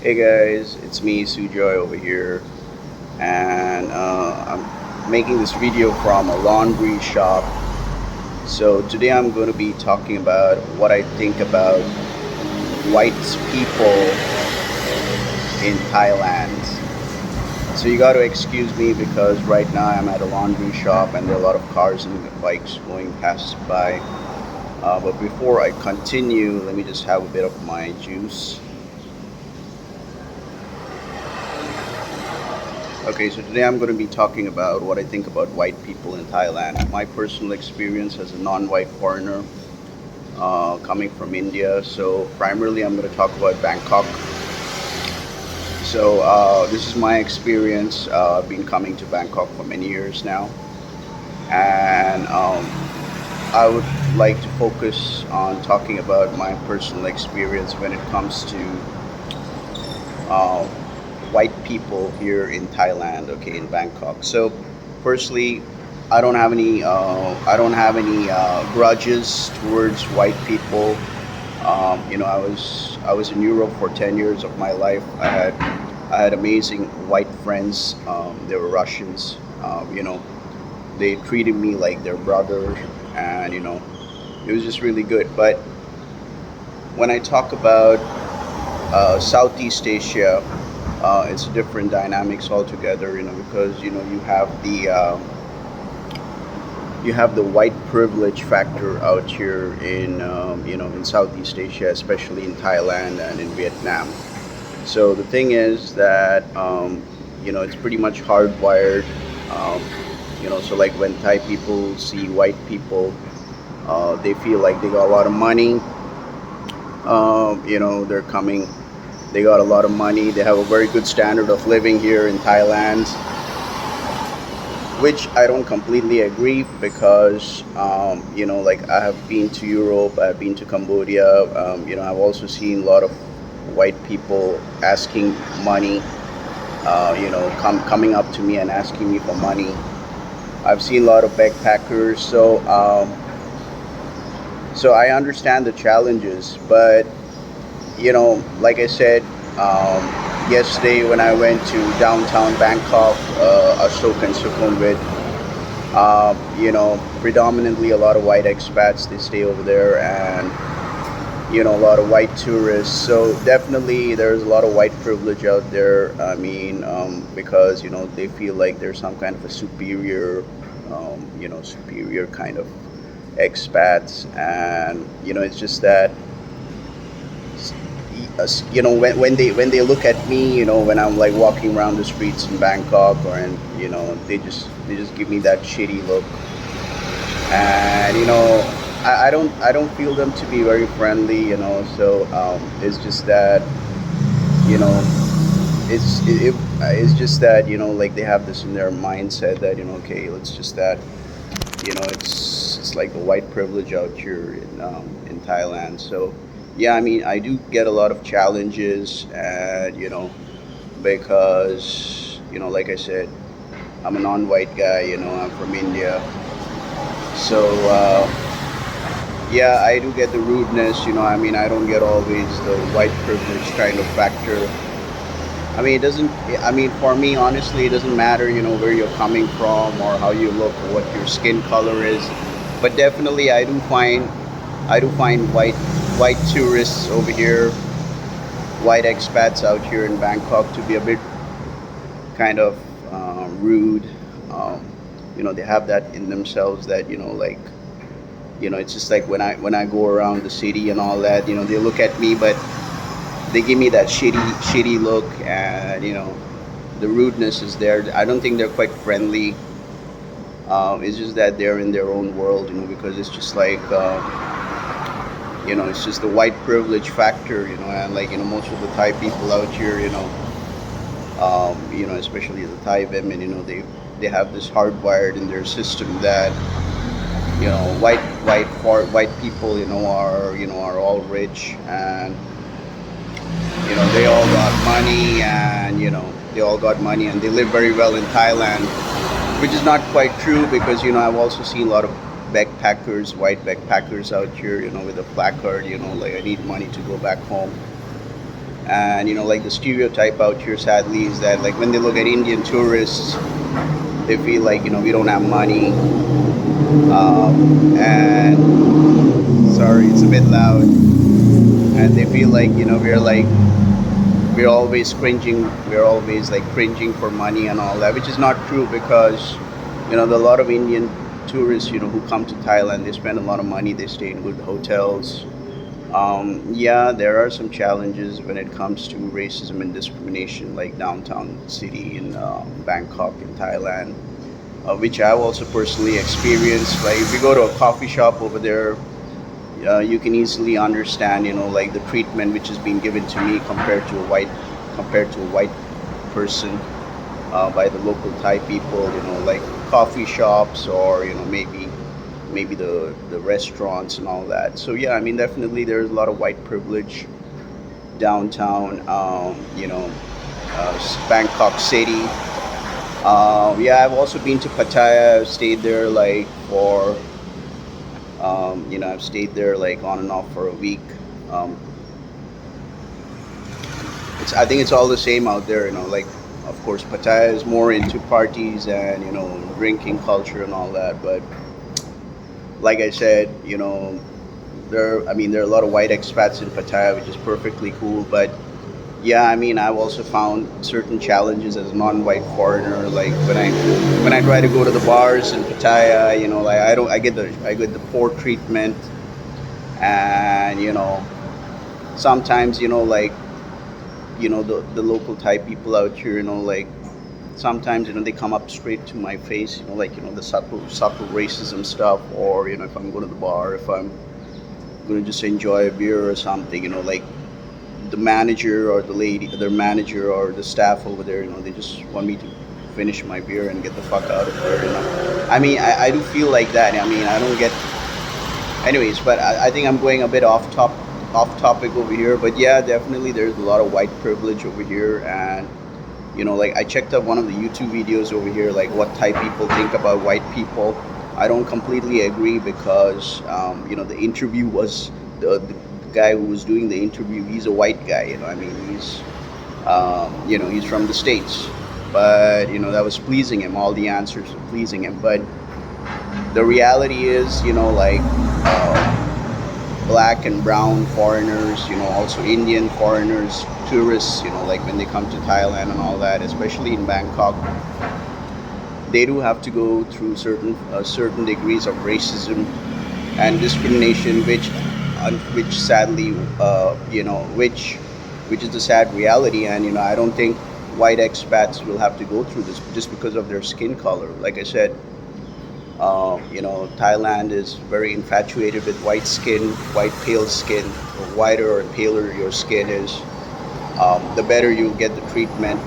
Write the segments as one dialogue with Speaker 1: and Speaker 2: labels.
Speaker 1: Hey guys, it's me, Sujoy over here, and I'm making this video from a laundry shop. So today I'm going to be talking about what I think about white people in Thailand. So you got to excuse me because right now I'm at a laundry shop and there are a lot of cars and bikes going past by. But before I continue, let me just have a bit of my juice. Okay, so today I'm going to be talking about what I think about white people in Thailand. My personal experience as a non-white foreigner coming from India. So primarily I'm going to talk about Bangkok. So this is my experience. I've been coming to Bangkok for many years now. And I would like to focus on talking about my personal experience when it comes to uh, white people here in Thailand, okay, in Bangkok. So, firstly, I don't have any grudges towards white people. I was in Europe for 10 years of my life. I had amazing white friends. They were Russians. They treated me like their brother, and it was just really good. But when I talk about Southeast Asia, it's different dynamics altogether. Because you have the white privilege factor out here in in Southeast Asia, especially in Thailand and in Vietnam. So the thing is that it's pretty much hardwired. Um, so like when Thai people see white people, they feel like they got a lot of money. They're coming. They got a lot of money. They have a very good standard of living here in Thailand, which I don't completely agree because, like I have been to Europe, I've been to Cambodia. I've also seen a lot of white people asking money. Coming up to me and asking me for money. I've seen a lot of backpackers, so I understand the challenges, but like I said, yesterday when I went to downtown Bangkok, Ashok and Sukhumvit, predominantly a lot of white expats, they stay over there, and a lot of white tourists. So definitely there's a lot of white privilege out there. I mean, because they feel like they're some kind of a superior, superior kind of expats, and it's just that when they look at me, when I'm like walking around the streets in Bangkok, or and they just give me that shitty look, and I don't feel them to be very friendly, so it's just that you know it's just that like they have this in their mindset that okay, it's just that it's like the white privilege out here in Thailand. So yeah, I mean, I do get a lot of challenges, and because like I said, I'm a non-white guy. I'm from India, so yeah, I do get the rudeness. I mean, I don't get always the white privilege kind of factor. I mean, it doesn't. I mean, for me, honestly, it doesn't matter, where you're coming from or how you look or what your skin color is. But definitely, I do find white tourists over here, white expats out here in Bangkok to be a bit kind of rude. Um, they have that in themselves that like it's just like when I go around the city and all that, they look at me, but they give me that shitty look, and the rudeness is there. I don't think they're quite friendly. It's just that they're in their own world, because it's just like it's just the white privilege factor, and like most of the Thai people out here, especially the Thai women, they have this hardwired in their system that white people, are all rich, and they all got money, and they all got money and they live very well in Thailand, which is not quite true because I've also seen a lot of backpackers, white backpackers out here, with a placard, like I need money to go back home, And like the stereotype out here, sadly, is that like when they look at Indian tourists, they feel like we don't have money. And sorry, it's a bit loud. And they feel like we're always cringing. We're always like cringing for money and all that, which is not true, because there are a lot of Indian tourists who come to Thailand. They spend a lot of money. They stay in good hotels. Yeah, there are some challenges when it comes to racism and discrimination, like downtown city in Bangkok in Thailand, which I've also personally experienced. Like if you go to a coffee shop over there, you can easily understand, like the treatment which is being given to me compared to a white person by the local Thai people. Like coffee shops, or maybe the restaurants and all that. So yeah, I mean, definitely there's a lot of white privilege downtown. Bangkok City. Yeah, I've also been to Pattaya. I've stayed there like for I've stayed there like on and off for a week. Um, I think it's all the same out there. Like of course Pattaya is more into parties and drinking culture and all that. But like I said, there are a lot of white expats in Pattaya, which is perfectly cool. But yeah, I mean, I've also found certain challenges as a non-white foreigner. Like when I try to go to the bars in Pattaya, like I get the poor treatment. And sometimes like the local Thai people out here, like sometimes they come up straight to my face, like the subtle racism stuff. Or if I'm going to the bar, if I'm going to just enjoy a beer or something, like the manager or the lady, their manager or the staff over there, they just want me to finish my beer and get the fuck out of there. I mean, I do feel like that. I mean, I don't get. Anyways, but I think I'm going a bit off topic over here. But yeah, definitely there's a lot of white privilege over here. And like I checked out one of the YouTube videos over here, like what Thai people think about white people. I don't completely agree, because the interview was the guy who was doing the interview. He's a white guy. I mean, he's from the States. But that was pleasing him. All the answers were pleasing him. But the reality is, like black and brown foreigners, also Indian foreigners, tourists, like when they come to Thailand and all that, especially in Bangkok, they do have to go through certain degrees of racism and discrimination, which sadly, which is the sad reality. And I don't think white expats will have to go through this just because of their skin color. Like I said, Thailand is very infatuated with white skin, white pale skin. The whiter or paler your skin is, the better you'll get the treatment.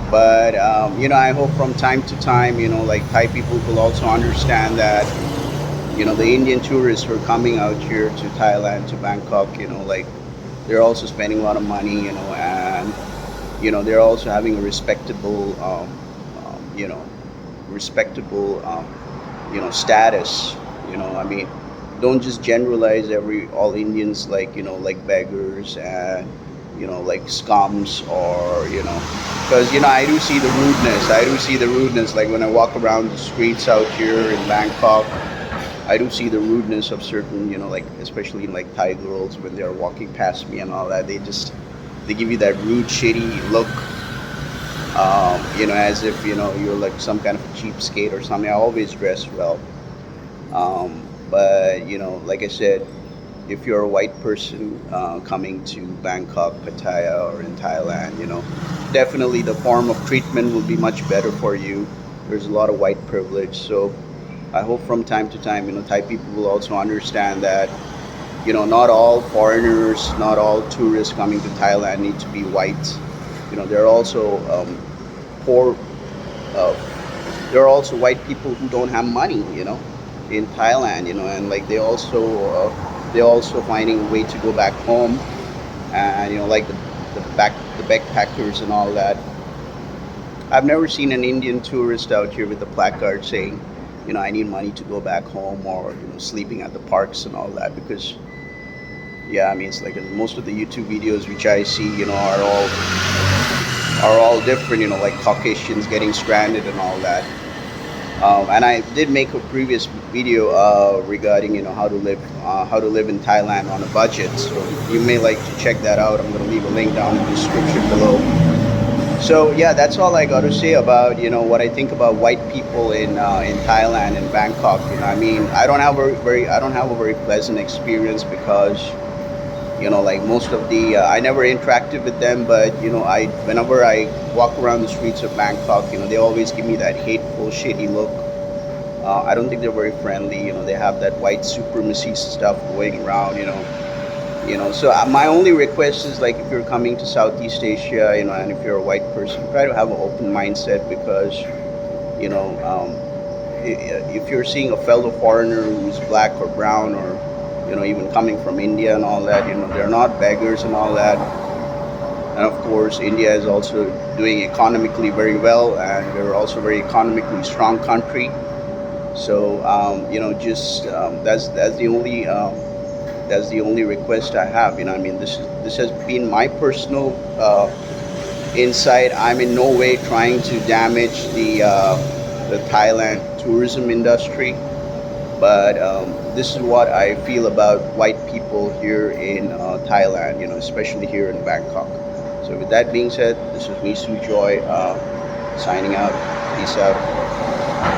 Speaker 1: But I hope from time to time, like Thai people will also understand that, the Indian tourists who are coming out here to Thailand, to Bangkok, like they're also spending a lot of money, and they're also having a respectable status. I mean, don't just generalize all Indians like like beggars and like scums, or because I do see the rudeness, like when I walk around the streets out here in Bangkok. I do see the rudeness of certain, like especially like Thai girls when they're walking past me and all that. They give you that rude, shitty look, as if you're like some kind of a cheapskate or something. I always dress well, but like I said, if you're a white person coming to Bangkok, Pattaya, or in Thailand, definitely the form of treatment will be much better for you. There's a lot of white privilege, so I hope from time to time, Thai people will also understand that, not all foreigners, not all tourists coming to Thailand need to be white. There are also poor, uh, there are also white people who don't have money, in Thailand, and like they also finding a way to go back home, and like the backpackers and all that. I've never seen an Indian tourist out here with a placard saying, I need money to go back home, or sleeping at the parks and all that, because Yeah, I mean, it's like most of the YouTube videos which I see, are all different. Like Caucasians getting stranded and all that. And I did make a previous video regarding how to live in Thailand on a budget. So you may like to check that out. I'm going to leave a link down in the description below. So yeah, that's all I got to say about what I think about white people in Thailand and Bangkok. I mean, I don't have a very pleasant experience because like most of the I never interacted with them, but I whenever I walk around the streets of Bangkok, they always give me that hateful, shitty look. I don't think they're very friendly. They have that white supremacy stuff going around. So my only request is like if you're coming to Southeast Asia, and if you're a white person, try to have an open mindset because you know if you're seeing a fellow foreigner who's black or brown or even coming from India and all that, they're not beggars and all that. And of course, India is also doing economically very well, and we're also a very economically strong country. So just that's the only request I have. I mean, this has been my personal insight. I'm in no way trying to damage the Thailand tourism industry, but this is what I feel about white people here in Thailand. Especially here in Bangkok. So with that being said, this is me, Joy, signing out. Peace out.